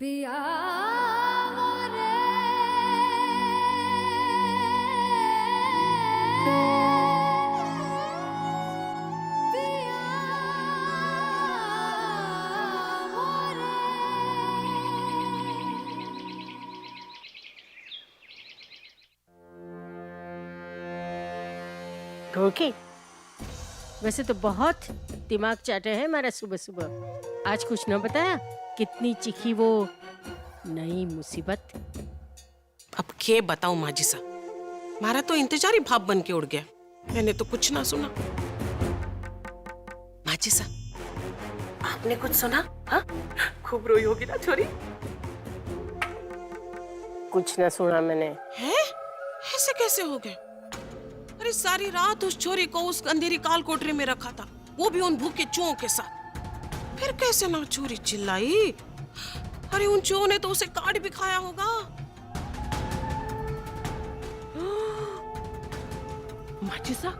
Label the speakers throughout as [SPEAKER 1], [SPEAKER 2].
[SPEAKER 1] पिया
[SPEAKER 2] ढोलकी, वैसे तो बहुत दिमाग चाटे है हमारा सुबह सुबह। आज कुछ न बताया कितनी चिखी वो नई मुसीबत।
[SPEAKER 3] अब के बताऊं माजी सा, मारा तो इंतजार ही भाप बन के उड़ गया। मैंने तो कुछ ना सुना। माजी सा, आपने कुछ सुना? हाँ, खूब रोई होगी ना छोरी।
[SPEAKER 2] कुछ न सुना मैंने।
[SPEAKER 3] हैं? ऐसे कैसे हो गए? अरे सारी रात उस छोरी को उस अंधेरी काल कोठरी में रखा था, वो भी उन भूखे चूहों के साथ। फिर कैसे ना छोरी चिल्लाई? अरे उन चूहों ने तो उसे काट भी खाया होगा। माचिसा,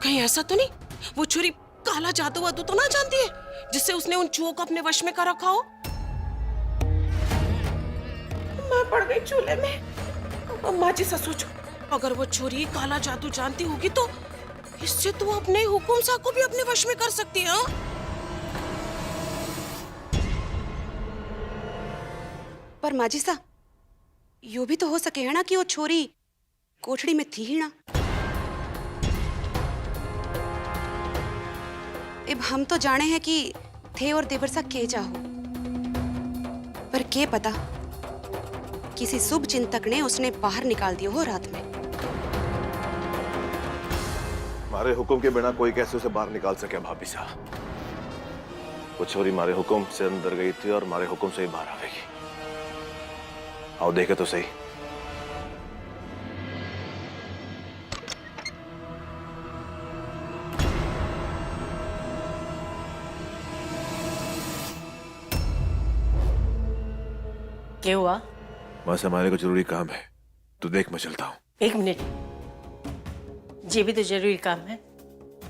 [SPEAKER 3] कहीं ऐसा तो नहीं वो छोरी काला जादू वादू तो ना जानती है जिससे उसने उन चूहों को अपने वश में कर रखा हो? मैं पड़ गई चूल्हे में। माचिसा सोचो, अगर वो छोरी काला जादू जानती होगी तो इससे तो अपने हुकुम सा को भी अपने वश में कर सकती है। हाँ?
[SPEAKER 4] पर माजिसा, यो भी तो हो सके है ना कि वो छोरी कोठड़ी में थी ही ना। अब हम तो जाने हैं कि थे और देवरसा के चाहो, पर के पता किसी शुभ चिंतक ने उसने बाहर निकाल दिया हो रात में।
[SPEAKER 5] मारे हुक्म के बिना कोई कैसे उसे बाहर निकाल सके भाभी साहब? वो छोरी मारे हुक्म से अंदर गई थी और मारे हुक्म से ही बाहर आवेगी। आओ देखे तो सही।
[SPEAKER 2] क्या हुआ?
[SPEAKER 5] बस हमारे को जरूरी काम है, तो देख मैं चलता हूँ।
[SPEAKER 2] एक मिनट, ये भी तो जरूरी काम है।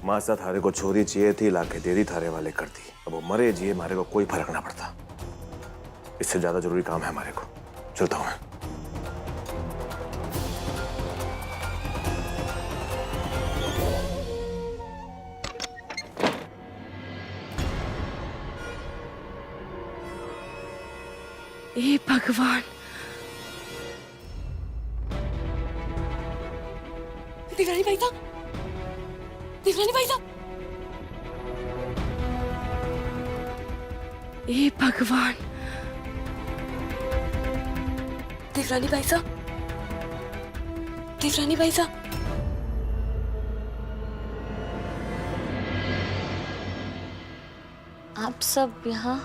[SPEAKER 5] माँ साथ थारे को छोरी चाहिए थी, लाके दे दी, थारे वाले कर दी। अब वो मरे जिए हमारे को कोई फर्क ना पड़ता। इससे ज्यादा जरूरी काम है हमारे को। चलता हूँ मैं।
[SPEAKER 2] हे भगवान,
[SPEAKER 4] देवरानी भाई साहब, देवरानी भाई साहब,
[SPEAKER 2] हे भगवान,
[SPEAKER 4] देवरानी भाई साहब, देवरानी भाई साहब।
[SPEAKER 6] आप सब यहाँ?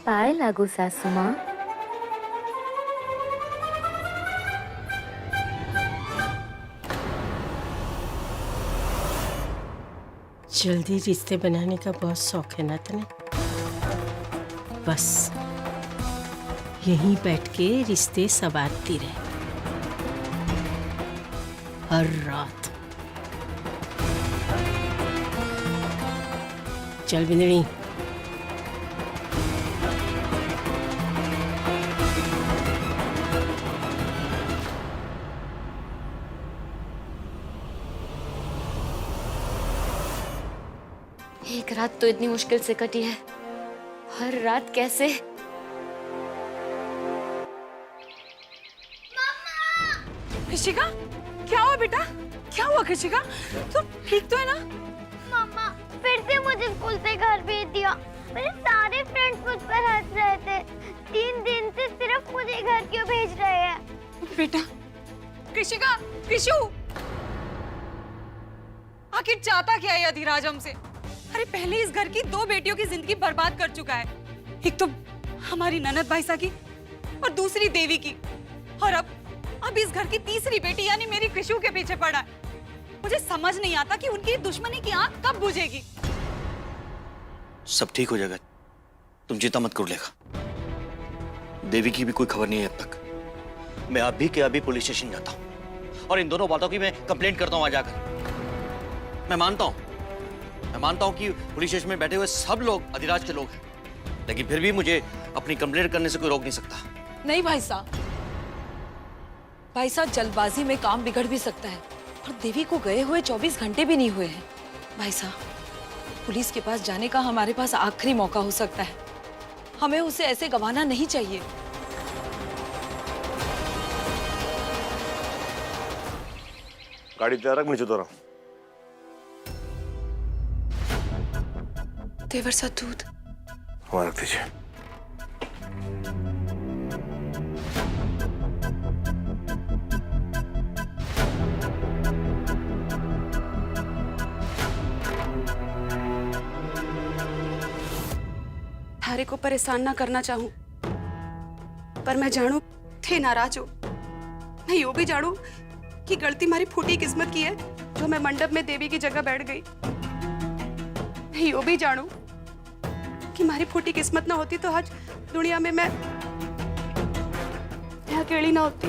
[SPEAKER 6] पाए लागू सासू माँ।
[SPEAKER 2] जल्दी रिश्ते बनाने का बहुत शौक है ना तने? बस यहीं बैठ के रिश्ते संवारती रहे हर रात। चल बिंदनी।
[SPEAKER 6] एक रात तो इतनी मुश्किल से कटी है, हर रात कैसे?
[SPEAKER 7] कृषिका, क्या हुआ बेटा? क्या हुआ कृषिका? तुम ठीक तो है ना?
[SPEAKER 8] मम्मा फिर से मुझे स्कूल से घर भेज दिया। मेरे सारे फ्रेंड्स मुझ पर हंस रहे थे। 3 दिन से सिर्फ मुझे घर क्यों भेज रहे हैं?
[SPEAKER 7] बेटा, कृषिका, कृषु, आखिर चाहता क्या है अधिराज हमसे? अरे पहले इस घर की 2 बेटियों की जिंदगी बर्बाद कर चुका है। एक तो हमारी ननद भाईसा की और दूसरी देवी की, और अब इस घर की तीसरी बेटी यानी मेरी कृषु के पीछे पड़ा है। मुझे समझ नहीं आता कि उनकी दुश्मनी की आंख कब बुझेगी।
[SPEAKER 9] सब ठीक हो जाएगा, तुम चिंता मत करो लेखा। देवी की भी कोई खबर नहीं है अब तक। मैं अभी के अभी पुलिस स्टेशन जाता हूँ और इन दोनों बातों की मैं कंप्लेंट करता हूँ वहां जाकर। मैं मानता हूँ मैं मानता हूँ कि पुलिस स्टेशन में बैठे हुए सब लोग अधिराज के लोग हैं, लेकिन फिर भी मुझे अपनी कंप्लेंट करने से कोई रोक नहीं सकता।
[SPEAKER 1] नहीं भाई साहब जल्दबाजी में काम बिगड़ भी सकता है और देवी को गए हुए 24 घंटे भी नहीं हुए हैं। भाई साहब पुलिस के पास जाने का हमारे पास आखिरी मौका हो सकता है, हमें उसे ऐसे गंवाना नहीं चाहिए।
[SPEAKER 5] गाड़ी तैयार रख, नीचे तो रहा।
[SPEAKER 4] देवर सा दूध
[SPEAKER 5] वहां रख दीजिए।
[SPEAKER 4] थारे को परेशान ना करना चाहूं, पर मैं जानू थे नाराज हो। मैं यो भी जानू कि गलती हमारी फूटी किस्मत की है जो मैं मंडप में देवी की जगह बैठ गई। मैं यो भी जानू कि हमारी फूटी किस्मत ना होती तो आज दुनिया में मैं अकेली ना होती।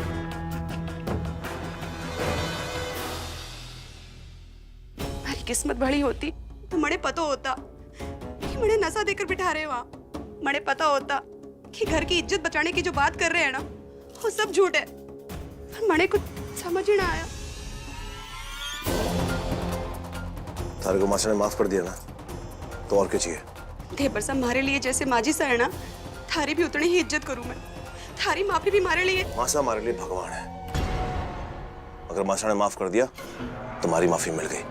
[SPEAKER 4] हमारी किस्मत बड़ी होती तो मड़े पता होता कि मड़े नशा देकर बिठा रहे वहां। मड़े पता होता कि घर की इज्जत बचाने की जो बात कर रहे हैं ना वो सब झूठ है, पर मड़े कुछ समझ ही ना आया।
[SPEAKER 5] तारे को मास्टर ने माफ कर दिया ना, तो और क्या चाहिए?
[SPEAKER 4] देवर साहब हमारे लिए जैसे माजी सा है ना, थारी भी उतनी ही इज्जत करूं मैं। थारी माफी भी हमारे लिए।
[SPEAKER 5] मासा हमारे लिए भगवान है। अगर मासा ने माफ कर दिया तुम्हारी माफी मिल गई,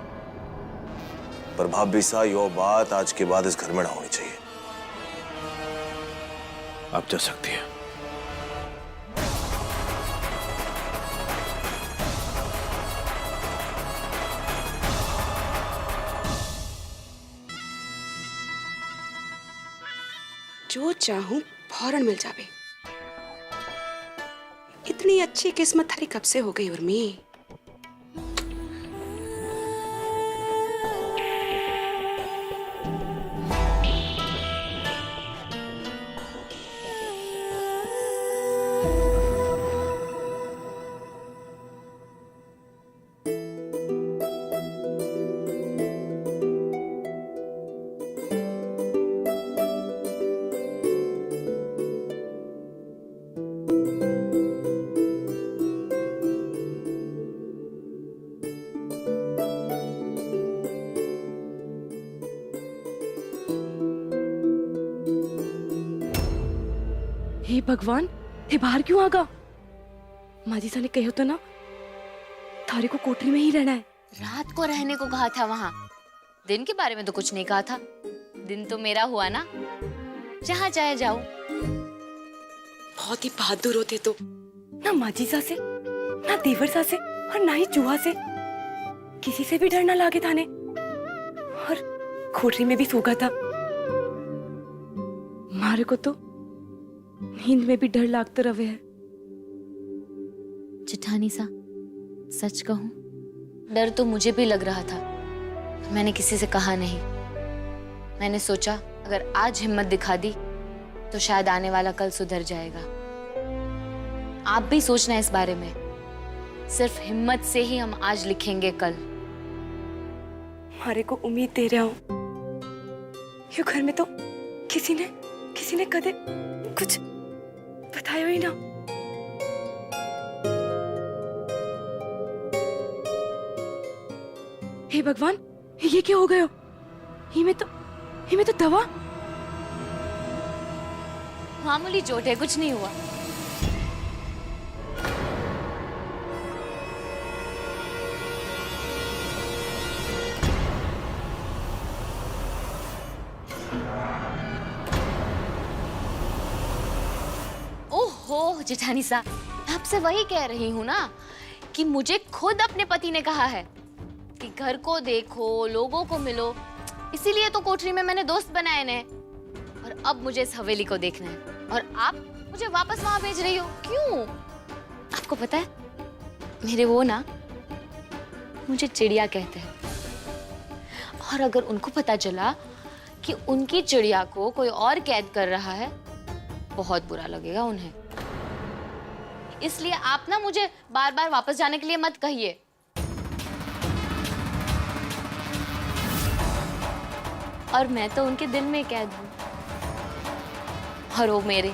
[SPEAKER 5] पर भाभी सा यो बात आज के बाद इस घर में ना होनी चाहिए। आप जा सकती है।
[SPEAKER 4] जो चाहूं फौरन मिल जावे। इतनी अच्छी किस्मत थारी कब से हो गई उर्मी?
[SPEAKER 6] हे भगवान, हे बाहर क्यों आगा? माजी सा ने कहो तो ना थारे को कोठरी में ही रहना है।
[SPEAKER 10] रात को रहने को कहा था वहाँ, दिन के बारे में तो कुछ नहीं कहा था। दिन तो मेरा हुआ ना, जहाँ चाहे जाऊं।
[SPEAKER 4] बहुत ही बहादुर होते तो।
[SPEAKER 6] ना माजी सा से, ना देवर सा से और ना ही चूहा से, किसी से भी डर ना लागे थाने। और कोठरी में भी सोगा था। मारे को तो नींद में भी डर लागते रहे है।
[SPEAKER 10] जेठानी सा, सच कहूं, डर तो मुझे भी लग रहा था। मैंने किसी से कहा नहीं। मैंने सोचा अगर आज हिम्मत दिखा दी तो शायद आने वाला कल सुधर जाएगा। आप भी सोचना इस बारे में। सिर्फ हिम्मत से ही हम आज लिखेंगे कल।
[SPEAKER 6] मारे को उम्मीद दे रहा हूं। यू घर में तो किसी ने कदे कुछ बताया ही ना। हे भगवान, ये क्या हो गया? ही में तो दवा।
[SPEAKER 10] मामूली चोट है, कुछ नहीं हुआ। ओहो जेठानी सा, आपसे वही कह रही हूँ ना कि मुझे खुद अपने पति ने कहा है कि घर को देखो, लोगों को मिलो। इसीलिए तो कोठरी में मैंने दोस्त बनाए ने। और अब मुझे इस हवेली को देखना है और आप मुझे वापस वहां भेज रही हो। क्यों? आपको पता है, मेरे वो ना मुझे चिड़िया कहते हैं। और अगर उनको पता चला कि उनकी चिड़िया को कोई और कैद कर रहा है, बहुत बुरा लगेगा उन्हें। इसलिए आप ना मुझे बार बार वापस जाने के लिए मत कहिए। और मैं तो उनके दिल में कैद हूँ और वो मेरे।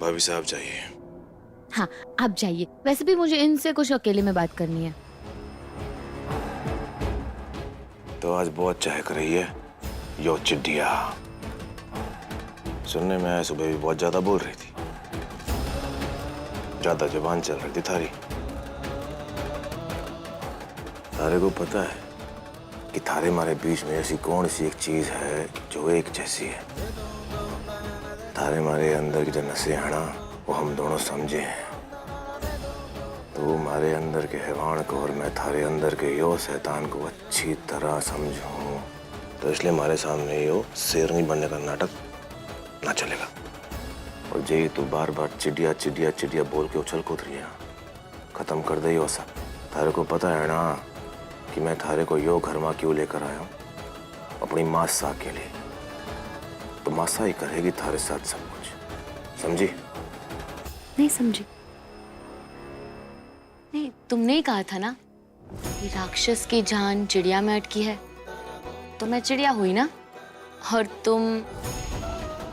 [SPEAKER 5] भाभी साहब जाइए।
[SPEAKER 10] हाँ आप जाइए, वैसे भी मुझे इनसे कुछ अकेले में बात करनी है।
[SPEAKER 5] तो आज बहुत चहक रही है यो चिड्डिया। सुनने में आया सुबह भी बहुत ज्यादा बोल रही थी, ज्यादा जुबान चल रही थी थारी। थारे को पता है कि थारे मारे बीच में ऐसी कौन सी एक चीज है जो एक जैसी है? थारे मारे अंदर की जो नसें हैं ना, वो हम दोनों समझे हैं। तो वो हमारे अंदर के हैवान को और मैं थारे अंदर के यो शैतान को अच्छी तरह समझूं, तो इसलिए हमारे सामने यो शेरनी बनने का नाटक ना चलेगा। और जे तू बार बार चिड़िया चिड़िया चिड़िया बोल के उछल कूद रही है, खत्म कर दे यो सब। थारे को पता है ना कि मैं थारे को यो घर में क्यों लेकर आया हूँ? अपनी मासा के लिए। तो मासा ही करेगी थारे साथ सब कुछ, समझी?
[SPEAKER 10] नहीं समझी। नहीं, तुमने ही कहा था ना कि राक्षस की जान चिड़िया में अटकी है, तो मैं चिड़िया हुई ना। और तुम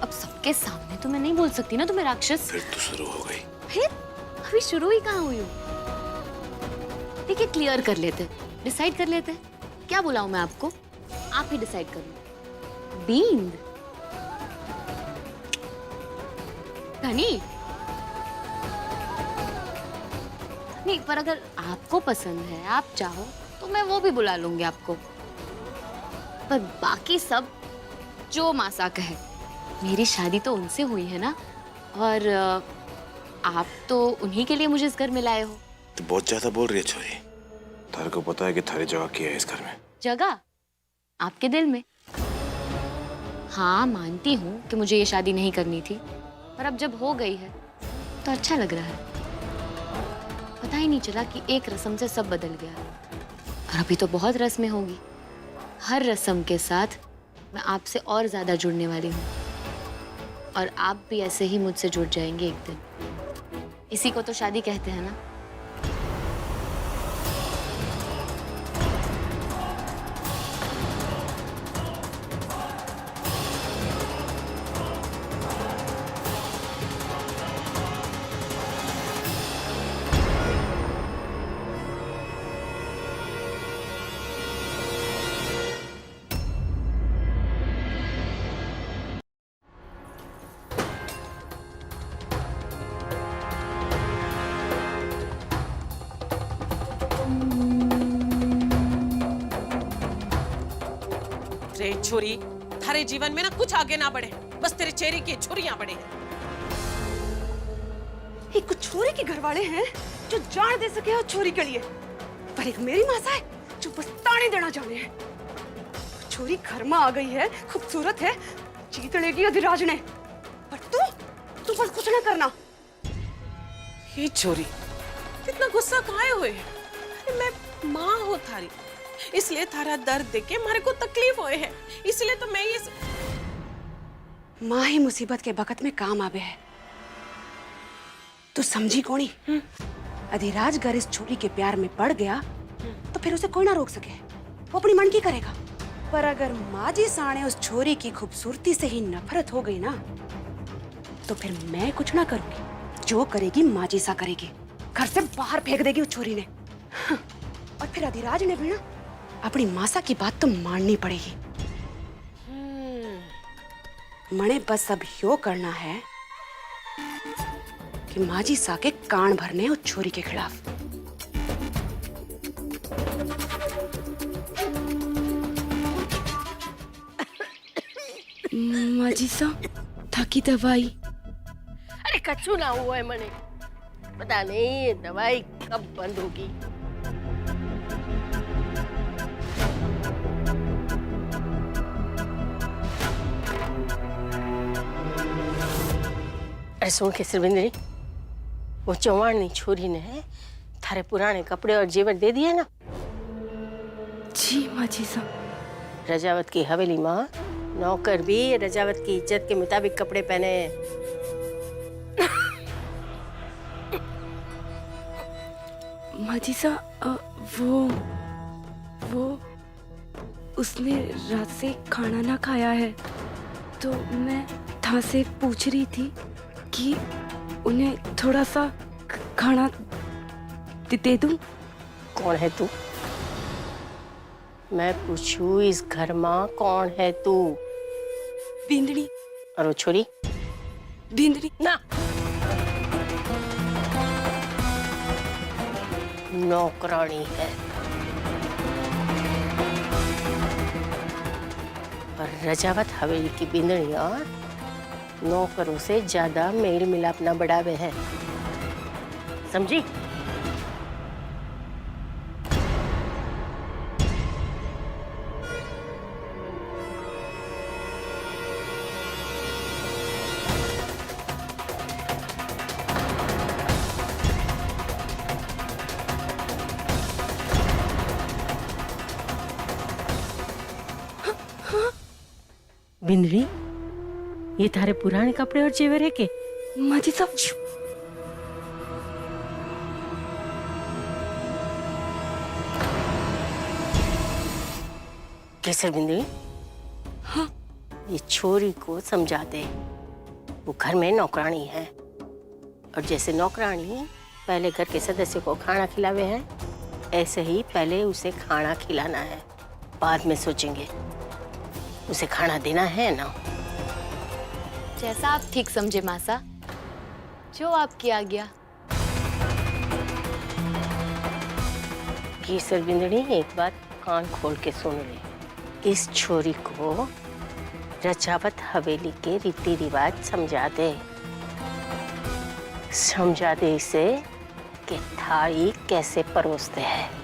[SPEAKER 10] अब सबके सामने तो मैं नहीं बोल सकती ना तुम्हें राक्षस।
[SPEAKER 5] फिर तो शुरू हो गई।
[SPEAKER 10] फिर अभी शुरू ही कहाँ हुई हूँ। ठीक है, क्लियर कर लेते, डिसाइड कर लेते। क्या बुलाऊं मैं आपको? आप ही डिसाइड कर लो। बींद, धनी। नहीं, पर अगर आपको पसंद है, आप चाहो तो मैं वो भी बुला लूंगी आपको। पर बाकी सब जो मासा कहे। मेरी शादी तो उनसे हुई है ना, और आप तो उन्हीं के लिए मुझे इस घर में लाए हो।
[SPEAKER 5] तो बहुत ज्यादा बोल रही है छोरी। थारे को पता है कि थारी जगह क्या है इस घर में?
[SPEAKER 10] जगह आपके दिल में। हाँ मानती हूँ कि मुझे ये शादी नहीं करनी थी, पर अब जब हो गई है तो अच्छा लग रहा है। पता ही नहीं चला कि एक रस्म से सब बदल गया। और अभी तो बहुत रस्में होंगी। हर रस्म के साथ मैं आपसे और ज्यादा जुड़ने वाली हूँ, और आप भी ऐसे ही मुझसे जुड़ जाएंगे एक दिन। इसी को तो शादी कहते हैं ना।
[SPEAKER 3] रे छोरी, थारे जीवन में ना कुछ आगे ना बढ़े, बस तेरे चेहरे की छुरियां बढ़े।
[SPEAKER 4] एक कुछ छोरी के घर वाले हैं जो जान दे सके और छोरी के लिए, पर एक मेरी मासा है जो बस ताने देना जाने है। छोरी घर में आ गई है, खूबसूरत है, जीत लेगी अधिराज ने, पर तू बस कुछ ना करना।
[SPEAKER 3] ये छोरी, इतना गुस्सा काहे हुए? अरे मैं माँ हो थारी, इसलिए थारा दर्द देख के हमारे को तकलीफ होए है, इसलिए तो मैं ये
[SPEAKER 4] माँ ही मुसीबत के वक्त में काम आवे है। तू समझी कोनी? अधिराज अगर इस छोरी के प्यार में पड़ गया तो फिर उसे कोई ना रोक सके, वो अपनी मन की करेगा। पर अगर माँ जी साने उस छोरी की खूबसूरती से ही नफरत हो गई ना, तो फिर मैं कुछ ना करूंगी, जो करेगी माँ जी सा करेगी। घर से बाहर फेंक देगी उस छोरी ने। और फिर अधिराज ने भी ना अपनी मासा की बात तो माननी पड़ेगी। मने बस अब यो करना है कि माजी सा के कान भरने उस छोरी के खिलाफ। माजी सा थाकी दवाई।
[SPEAKER 2] अरे कछु ना हुआ है मने, पता नहीं दवाई कब बंद होगी। अरे सुन के सिरविंदरी, वो चौवानी छोरी ने थारे पुराने कपड़े और जेवर दे दिए ना?
[SPEAKER 4] जी माँ जी सा।
[SPEAKER 2] रजावत की हवेली माँ नौकर भी रजावत की इज्जत के मुताबिक कपड़े पहने।
[SPEAKER 6] माजीसा वो उसने रात से खाना ना खाया है, तो मैं था से पूछ रही थी कि उन्हें थोड़ा सा खाना दे दूं।
[SPEAKER 2] कौन है तू? मैं पूछू इस घर में कौन है तू?
[SPEAKER 6] बिंदनी।
[SPEAKER 2] और वो छोरी?
[SPEAKER 6] बिंदनी
[SPEAKER 2] ना, नौकरानी है। और रजावत हवेली की बिंदनिया नौकरों से ज्यादा मेल मिलाप न बढ़ावे है, समझी? बिंदनी, ये थारे पुराने कपड़े और जेवर है के?
[SPEAKER 6] माजीसा
[SPEAKER 2] केसर बिंदनी,
[SPEAKER 6] हाँ?
[SPEAKER 2] ये छोरी को समझा दे, वो घर में नौकरानी है, और जैसे नौकरानी पहले घर के सदस्यों को खाना खिलावे हैं, ऐसे ही पहले उसे खाना खिलाना है, बाद में सोचेंगे। उसे खाना देना है ना।
[SPEAKER 10] जैसा आप ठीक समझे मासा, जो आपकी आज्ञा।
[SPEAKER 2] केसर बिंदनी, एक बात कान खोल के सुन ले। इस छोरी को रजावत हवेली के रीति रिवाज समझा दे। समझा दे इसे कि थाली कैसे परोसते हैं।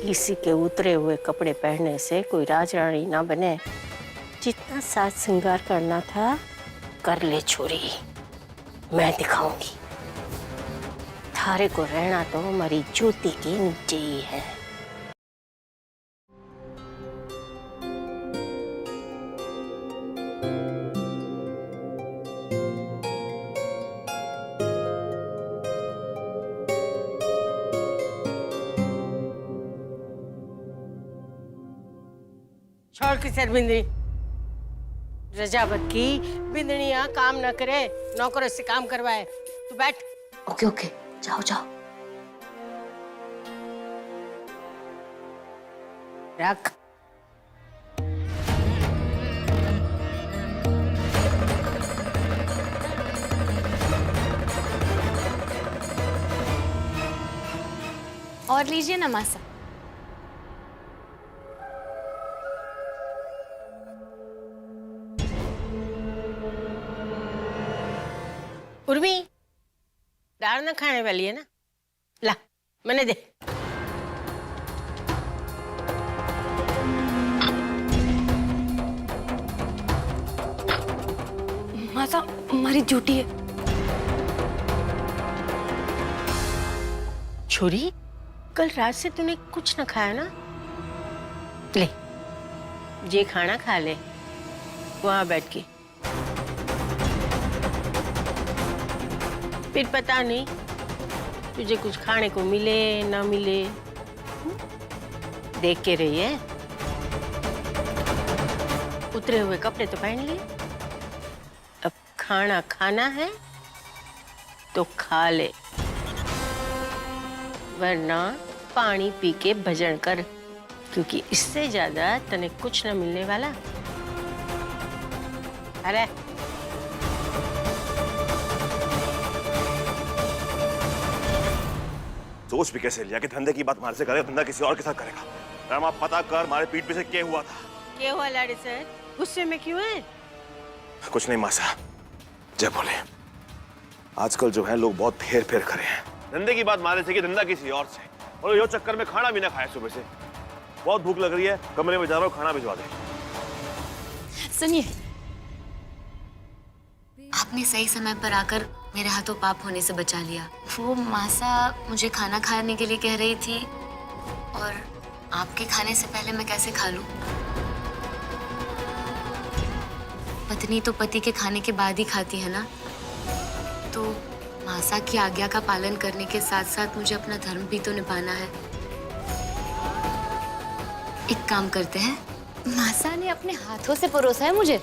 [SPEAKER 2] किसी के उतरे हुए कपड़े पहनने से कोई राजरानी ना बने। जितना साज श्रृंगार करना था कर ले छोरी, मैं दिखाऊंगी। थारे को रहना तो हमारी जूती के नीचे ही है। छोड़ की सर बिंदनी, रजावत की बिंदनिया काम न करे, नौकरों से काम करवाए। तू बैठ।
[SPEAKER 10] ओके ओके, जाओ जाओ।
[SPEAKER 2] रख।
[SPEAKER 10] और लीजिए ना मासा।
[SPEAKER 2] उर्मी, दाल ना खाने वाली है ना? ला, मैंने दे।
[SPEAKER 6] मासा, हमारी ड्यूटी है।
[SPEAKER 2] छोरी, कल रात से तूने कुछ ना खाया ना? ले, ये खाना खा ले वहां बैठ के। फिर पता नहीं तुझे कुछ खाने को मिले ना मिले, देख के रही है। उतरे हुए कपड़े तो पहन लिए, अब खाना खाना है तो खा ले, वरना पानी पी के भजन कर, क्योंकि इससे ज्यादा तने कुछ न मिलने वाला। अरे
[SPEAKER 5] सोच भी कैसे लिया कि धंधे की बात हमारे से करे, धंधा किसी और के साथ करेगा। रामा, पता कर हमारे पीठ पीछे क्या हुआ था।
[SPEAKER 2] क्या हुआ लाड़े सर? गुस्से में क्यों है?
[SPEAKER 5] कुछ नहीं मासा, जय बोले। आजकल जो है लोग बहुत फेर फेर करे हैं। धंधे की बात मारे से कि धंधा किसी और से, और यो चक्कर में खाना भी ना खाया सुबह से। बहुत भूख लग रही है, कमरे में जा रहा हूँ, खाना भिजवा दे।
[SPEAKER 10] सुनिए, आपने सही समय पर आकर मेरे हाथों पाप होने से बचा लिया। वो मासा मुझे खाना खाने के लिए कह रही थी और आपके खाने से पहले मैं कैसे खा लूं? पत्नी तो पति के खाने के बाद ही खाती है ना, तो मासा की आज्ञा का पालन करने के साथ साथ मुझे अपना धर्म भी तो निभाना है। एक काम करते हैं, मासा ने अपने हाथों से परोसा है मुझे,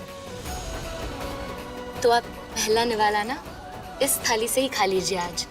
[SPEAKER 10] तो आप पहला निवाला ना इस थाली से ही खा लीजिए आज।